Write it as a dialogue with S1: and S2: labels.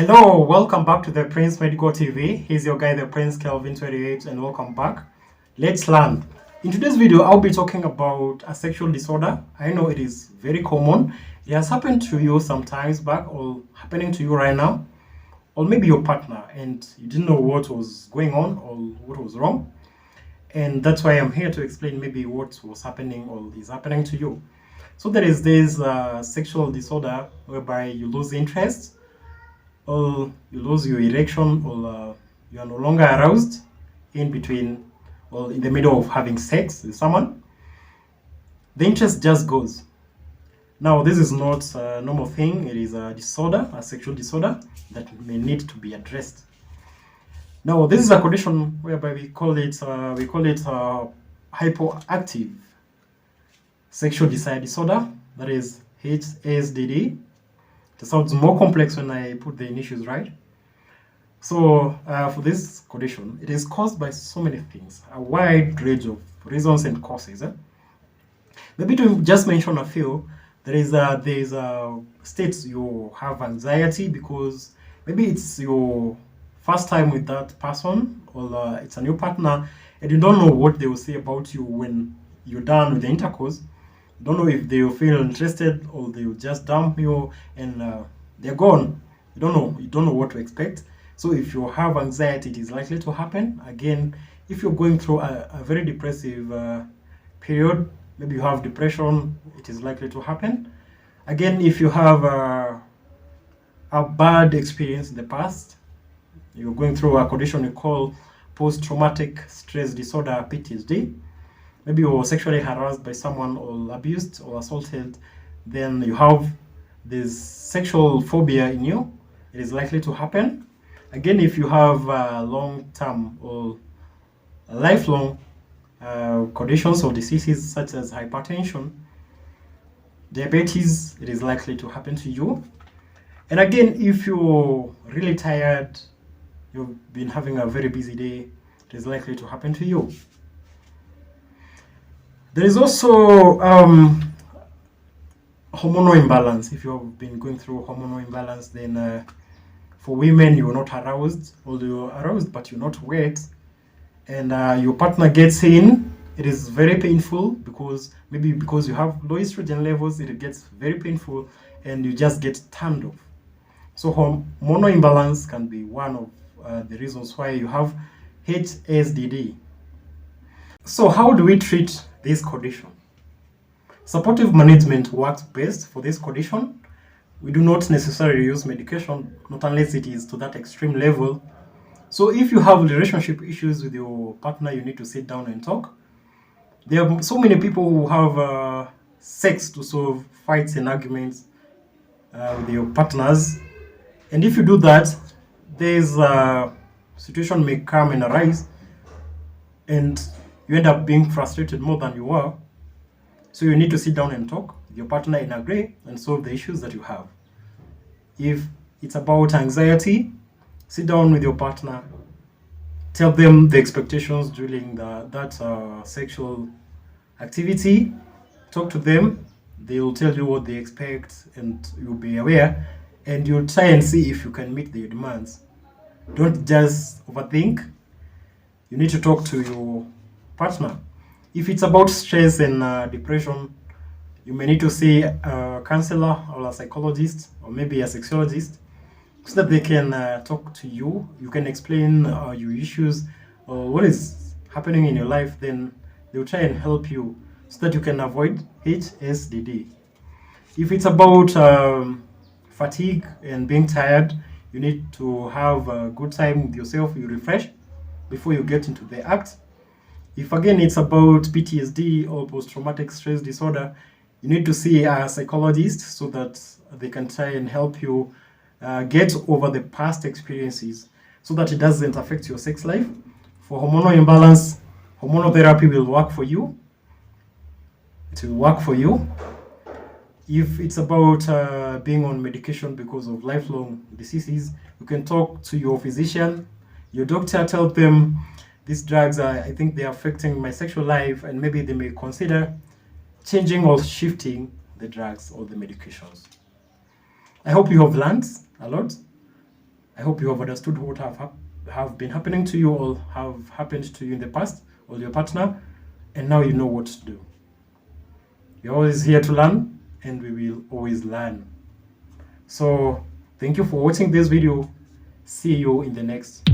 S1: Hello, welcome back to the Prince Medical TV. Here's your guy, the Prince Kelvin 28, and welcome back. Let's learn. In today's video, I'll be talking about a sexual disorder. I know it is very common. It has happened to you sometimes back, or happening to you right now, or maybe your partner, and you didn't know what was going on or what was wrong. And that's why I'm here to explain maybe what was happening or is happening to you. So there is this sexual disorder whereby you lose interest, or you lose your erection, or you are no longer aroused in between or in the middle of having sex with someone. The interest just goes. Now, this is not a normal thing. It is a disorder, a sexual disorder that may need to be addressed. Now, this is a condition whereby we call it hypoactive sexual desire disorder. That is H.S.D.D. It sounds more complex when I put the initials right. So for this condition, it is caused by so many things, a wide range of reasons and causes. Maybe to just mention a few, there is states you have anxiety because maybe it's your first time with that person, or it's a new partner, and you don't know what they will say about you when you're done with the intercourse. Don't know if they'll feel interested or they'll just dump you and they're gone. You don't know what to expect. So if you have anxiety, it is likely to happen. Again, if you're going through a very depressive period, maybe you have depression, it is likely to happen. Again, if you have a bad experience in the past, you're going through a condition we call post-traumatic stress disorder, PTSD. Maybe you're sexually harassed by someone or abused or assaulted, then you have this sexual phobia in you. It is likely to happen. Again, if you have long-term or lifelong conditions or diseases such as hypertension, diabetes, it is likely to happen to you. And again, if you're really tired, you've been having a very busy day, it is likely to happen to you. There is also hormonal imbalance. If you've been going through hormonal imbalance, then for women, you're not aroused, or you're aroused, but you're not wet, and your partner gets in. It is very painful because you have low estrogen levels, it gets very painful, and you just get turned off. So hormonal imbalance can be one of the reasons why you have H.S.D.D. So how do we treat this condition? Supportive management works best for this condition. We do not necessarily use medication, not unless it is to that extreme level. So if you have relationship issues with your partner, you need to sit down and talk. There are so many people who have sex to solve fights and arguments with your partners. And if you do that, there's a situation may come and arise, and you end up being frustrated more than you were. So you need to sit down and talk with your partner and agree and solve the issues that you have. If it's about anxiety, sit down with your partner, tell them the expectations during that sexual activity, talk to them, they'll tell you what they expect and you'll be aware, and you'll try and see if you can meet their demands. Don't just overthink. You need to talk to your partner. If it's about stress and depression, you may need to see a counselor or a psychologist or maybe a sexologist so that they can talk to you. You can explain your issues or what is happening in your life. Then they'll try and help you so that you can avoid H.S.D.D. If it's about fatigue and being tired, you need to have a good time with yourself. You refresh before you get into the act. If again it's about PTSD or post-traumatic stress disorder, you need to see a psychologist so that they can try and help you get over the past experiences so that it doesn't affect your sex life. For hormonal imbalance, hormonal therapy will work for you. It will work for you. If it's about being on medication because of lifelong diseases, you can talk to your physician, your doctor, tell them these drugs I think they're affecting my sexual life, and maybe they may consider changing or shifting the drugs or the medications. I hope you have learned a lot. I hope you have understood what have been happening to you or have happened to you in the past or your partner, and now you know what to do. You're always here to learn, and we will always learn. So thank you for watching this video. See you in the next